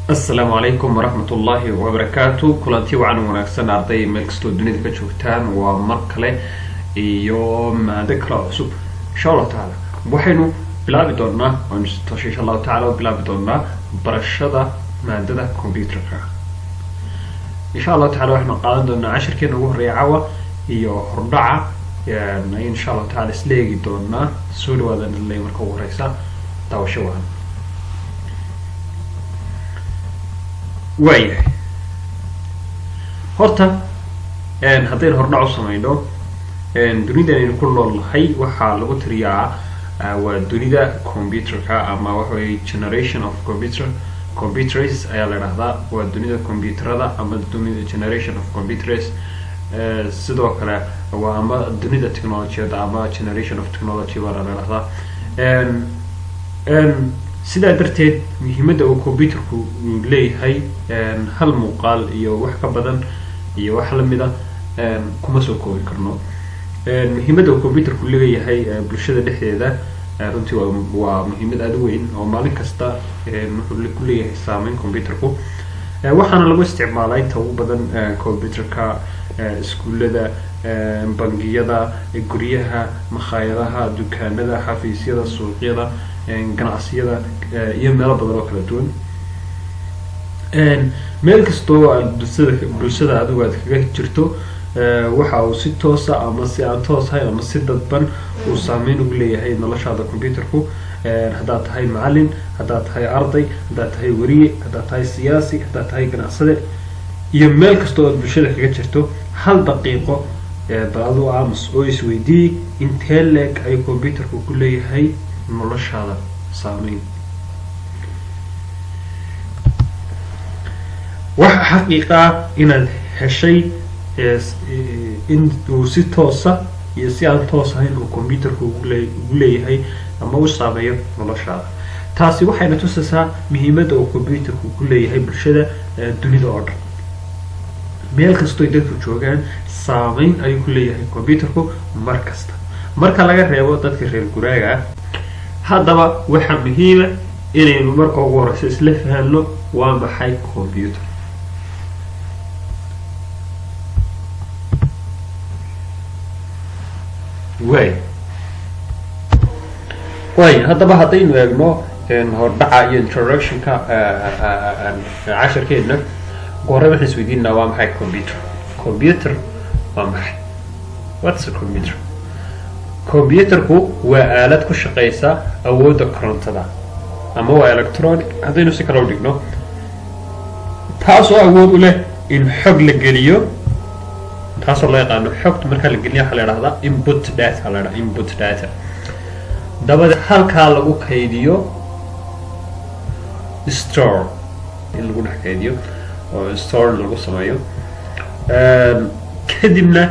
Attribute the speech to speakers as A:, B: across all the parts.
A: السلام عليكم ورحمة الله وبركاته. كلانتي وعن وناكسن أرضي ملكستو الدنيا كجوكتان ومركلة يوم ذكرى عصب إن شاء الله تعالى وحينو بلا بدورنا ونشتوشي إن شاء الله تعالى وبلا بدورنا برشدة مادة كمبيوتر إن شاء الله تعالى وإحنا قادم دونا 10 كيلو وهري عوا iyo hordhaca يعني إن شاء الله تعالى سليجي دونا سود وهذا اللي مركو رئيسا توشوها وايه horta haddeen hordhac u samayno dunidan aynu ku noolnahay waxaa lagu tiriyaa waa dunida computerka ama waxa weeye generation of computers ayaa la yiraahdaa waa dunida computerada ama dunida generation of computers sidoo kale waa ama dunida technology-da ama generation of technology baa la yiraahdaa sidaa darteed muhiimadda uu computerku leeyahay hal muuqaal iyo wax ka badan iyo wax la mid ah kuma soo koobi karno muhiimadda uu computerku leeyahay bulshada dhexdeeda runtii waa muhiimad aad u weyn oo maalin kasta wuxuu ku leeyahay saameyn computerku waxaana lagu isticmaalaa inta ugu badan computerka iskuulada bangiyada guryaha makhaayadaha dukaanada xafiisyada suuqyada ganacsiyada iyo meelo badan oo kala duwan meel kastoo bulshada adigu aad kaga jirto waxa uu si toos ah ama si aan toos ahayn ama si dadban uu saameyn ugu leeyahay noloshaada computerku haddaad tahay macallin haddaad tahay arday haddaad tahay wariye haddaad tahay siyaasi haddaad tahay ganacsade iyo meel kastoo aad bulshada kaga jirto hal daqiiqo bal adigu aamus oo isweydii intee leeg ayuu computerku ku leeyahay noloshaada saameyn waxa xaqiiqa inaad heshay in uu si toosa iyo si aan toos ahayn uu computerku ugu leeyahay ama uu saameeyo noloshaada taasi waxayna tusaysaa muhiimadda uu computerku ku leeyahay bulshada dunida oo dhan meel kastoo dadku joogaan saameyn ayuu ku leeyahay computerku mar kasta marka laga reebo dadka reer guraaga haddaba waxaa muhiima inaynu marka ugu horeyso isla fahanno waa maxay computer way haddaba haddaynu eegno hordhaca iyo introductionka casharkeedna hore waxaan isweydiinaa waa maxay computer waa maxay what's a computer computerku waa aalad ku shaqeysa awoodda korontada ama waa electronic haddaynu si kale u dhigno taasoo awood u leh in xog la geliyo taasoo loo yaqaano xogta marka la geliyo waxaa la yidhahdaa input data dabadeed halkaa lagu kaydiyo store in lagu dhex kaydiyo oo store lagu sameeyo kadibna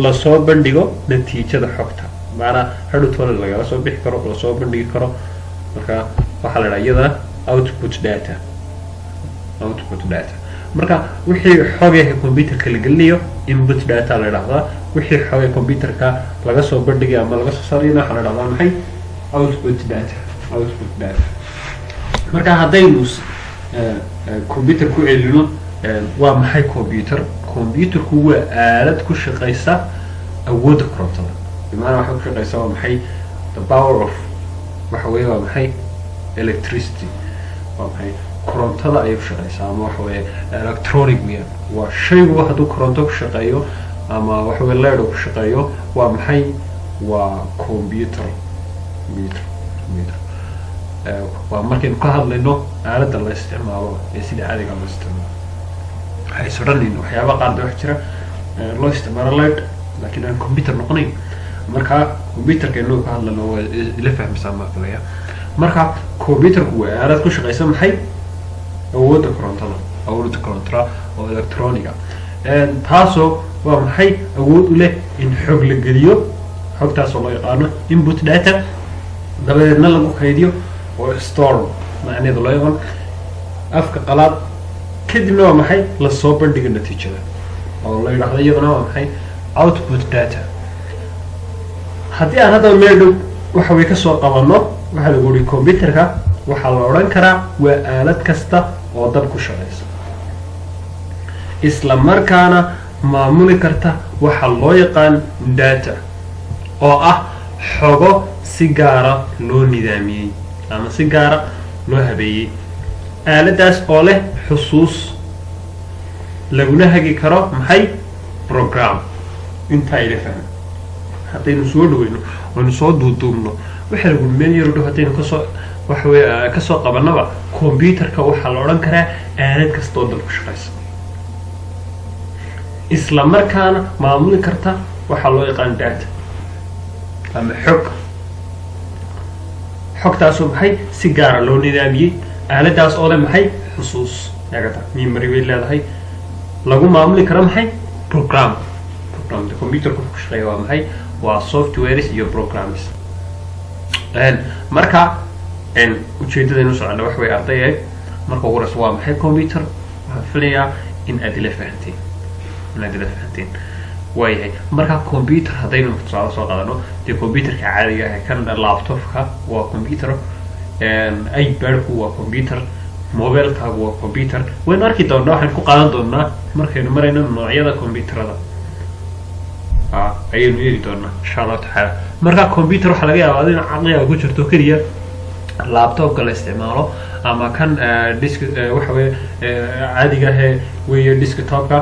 A: lasoo bandhigo natiijada xogta maanaa hadhowtoona lagala soo bixi karo lasoo bandhigi karo marka waxaa la yidhaha iyada output data marka wixii xogaha computerka la gelinayo input data la yidhahdaa wixii xogaha computerka laga soo bandhigay ama laga soo saarayna waxaa la yidhahdaa maxay output data marka haddaynu computer ku celino waa maxay computerku waa aalad ku shaqeysa awoodda korontada bimaana waxay ku shaqeysaa waa maxay the power of waxa weeye waa maxay electricity waa maxay korontada ayay ku shaqeysaa ama waxa weeye electronic media waa shaygu hadduu koronto ku shaqeeyo ama waxa weeye leer ku shaqeeyo waa maxay waa computer waa markaynu ka hadlayno aaladda la isticmaalo ee sida caadiga loo isticmaalo waxay sodhanin waxyaaba qaar wax jira loo isticmaalo leer laakiin aan computer noqonayn marka computerka inuu ka hadlayno waa ila fahmaysaa ma filaya marka computerku waa aalad ku shaqeysa maxay awoodda korontada oo electronic taasoo waa maxay awood u leh in xog la geliyo xogtaasoo loo yaqaano input data dabadeedna lagu kaydiyo oo store macnaheedu loo yaqaan afka qalaad kadibna waa maxay lasoo bandhiga natiijada oo la yidhaahdo iyadana waa maxay output data haddii aan hadda meel dhow waxa way ka soo qabanno waxa lagu yiri computerka waxaa la oran karaa waa aalad kasta oo dab ku shaqaysa isla markaana maamuli karta waxa loo yaqaan data oo ah xogo si gaara loo nidaamiyey ama si gaara loo habeeyey aaladaas oo leh xusuus laguna hagi karo maxay program intaa ila fahmo haddaynu soo dhaweyno waynu soo duuduubno waxa lagu meel yar u dhow haddaynu kasoo qabanaba computerka waxaa la odhan karaa aalad kasta oo dab ku shaqaysa isla markaana maamuli karta waxaa loo yaqaan data ama xogtaasoo maxay si gaara loo nidaamiyey aaladaas oo leh maxay xusuus yagata memory bay leedahay lagu maamuli karo maxay programda computerka ku shaqeeya waa maxay waa softwares iyo programs marka ujeedadaynu soconna wax way ardayay marka ugu horeysa waa maxay computer waxaan filayaa in aad ila fahanteen waayahay marka computer haddaynu tusaale soo qaadano dee computerka caadiga ah kan laptopka waa computer iPadku waa computer mobilekaagu waa computer waynu arki doonaa waxaynu ku qaadan doonaa markaynu marayno noocyada computerada ayaynu eegi doonaa insha allahu tacaala marka computer waxaa laga yaabaa in caqliga ku jirto keliya laptopka la isticmaalo ama kan disk waxa weye caadiga ahee weeye desktopka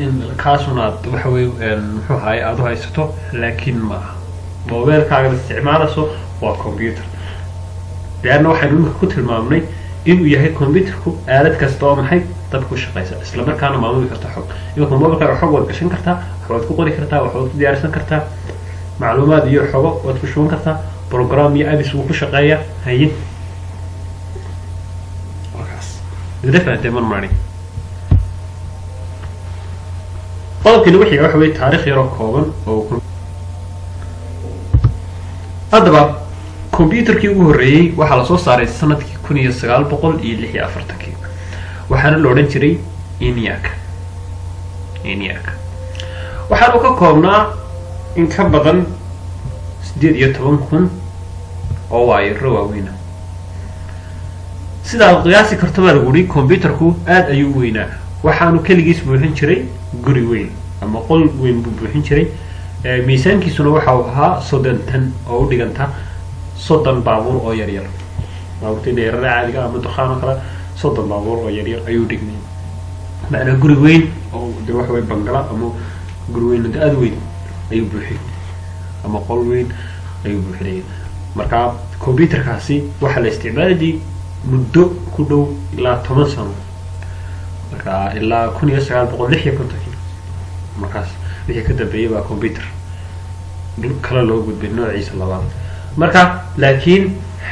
A: in kaasuna aad waxa weye muxuu ahaay aada u haysato laakiin maaha mobilekaaga la isticmaalayso waa computer leanna waxaynu imika ku tilmaamnay inuu yahay computerku aalad kasta oo maxay dab ku shaqaysa isla markaana maamuli karta xog imika mobilekaaga xog waad gashan kartaa waxbaad ku qori kartaa waxbaad ku diyaarsan kartaa macluumaad iyo xogo waad ku shuban kartaa program iyo apps wuu ku shaqeeya haye markaas idila fahanteen marmari qodobkani wixii waxa weye taariikh yaroo kooban oo haddaba computerkii ugu horreeyey waxaa lasoo saaray sanadkii 1946 waxaana la odhan jiray ENIAC waxaanu ka koobnaa in ka badan 18,000 oo waayiro waaweyna sidaa qiyaasi karto baa lagu yidhi computerku aad ayuu u weynaa waxaanu keligiis buuxin jiray guri weyn ama qol weyn buu buuxin jiray miisaankiisuna waxa uu ahaa 30 tan oo u dhiganta 30 baabuur oo yaryar baabuurta dheerada caadiga ama duqaan oo kale 30 baabuur oo yaryar ayuu dhignay macnaa guri weyn oo de waxa way bangala ama guri weyn aad weyn ayuu buuxiyay ama qol weyn ayuu buuxinayay marka computerkaasi waxa la isticmaalayay muddo ku dhow ilaa 10 sano marka ilaa 1956 markaas wixii ka dambeeyay waa computer kala loo gudbay noociisa labaad marka laakiin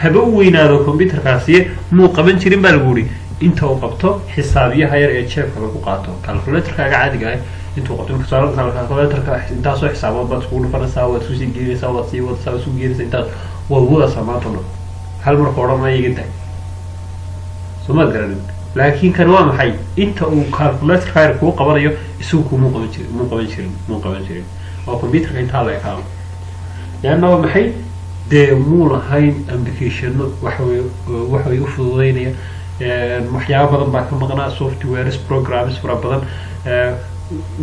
A: haba u weynaado computerkaasi muu qaban jirin baa lagu yidhi inta uu qabto xisaabiyaha yar ee jeebka lagu qaato calculatorkaaga caadiga ah intuu qabto calculatorka intaasoo xisaabood baad iskugu dhufanaysaa waad isku sii gelinaysaa waad sii wadaysaa isku gelinaysaa intaas waad wadaysaa maanta o dhan hal marka odhanaya iga tahay soo maad garanin laakiin kan waa maxay inta uu calculatorka yar kuu qabanayo isagu kumuu qaban jirin oo computerka intaa la ekaado leanna waa maxay dee muu lahayn applicationo waxaway u fududeynaya waxyaaba badan baa ka maqnaa softwares programs fara badan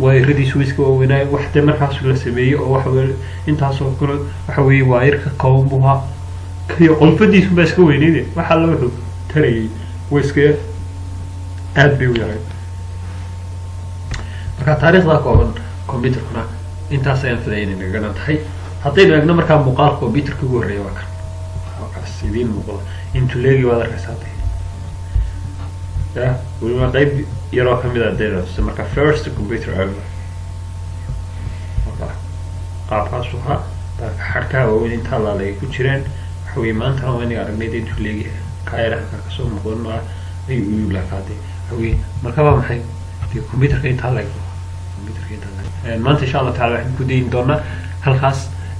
A: waayiradiisu iska waaweynaayo wax dee markaas la sameeyey oo waxaweye intaasoo kale waxa weye waayirka kooban buu ahaa kaliya qolfadiisu baa iska weyneyde waxa la wuxuu tarayay way iska aad bay u yaray marka taariikhda kooban computerkuna intaas ayaan filayn inay garan tahay haddaynu eegno markaa muuqaalka computerka ugu horreeya waa kan kaas idiin muuqda intuu leegi waad arkaysaa ya weliba qayb yaroo kamid ah dee marka first computer ever qaabkaas ahaa xarkaha waaweyn intaa laalay ku jireen waxa weye maantana waa inaga aragnay intuu leegi kaayaraha kasoo muuqdan ah ayuu u laakaaday waxa weye marka waa maxay dee computerka intaa leeg maanta insha allah taala waxaan ku dayin doonaa halkaas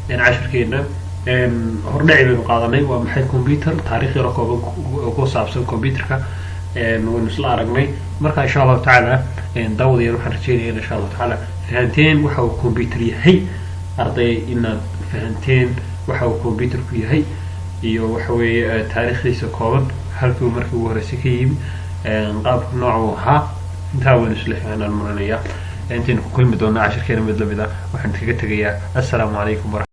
A: cashirkeena hordhaci baynu qaadanay waa maxay computer taariikh yaro kooban ku saabsan computerka waynu isla aragnay marka insha allahu tacaala daawadayaal waxaan rajeynaya insha allahu tacaala fahanteen waxa uu computer yahay arday inaad fahanteen waxa uu computerku yahay iyo waxa weeye taariikhdiisa kooban halkii markii ugu horreysay ka yimi qaabka noocu ahaa intaa waynu isla fahanaan maranaya intayn ku kulmi doonaa cashirkeena mid lamid ah waxaan kaga tegayaa assalaamu calaykum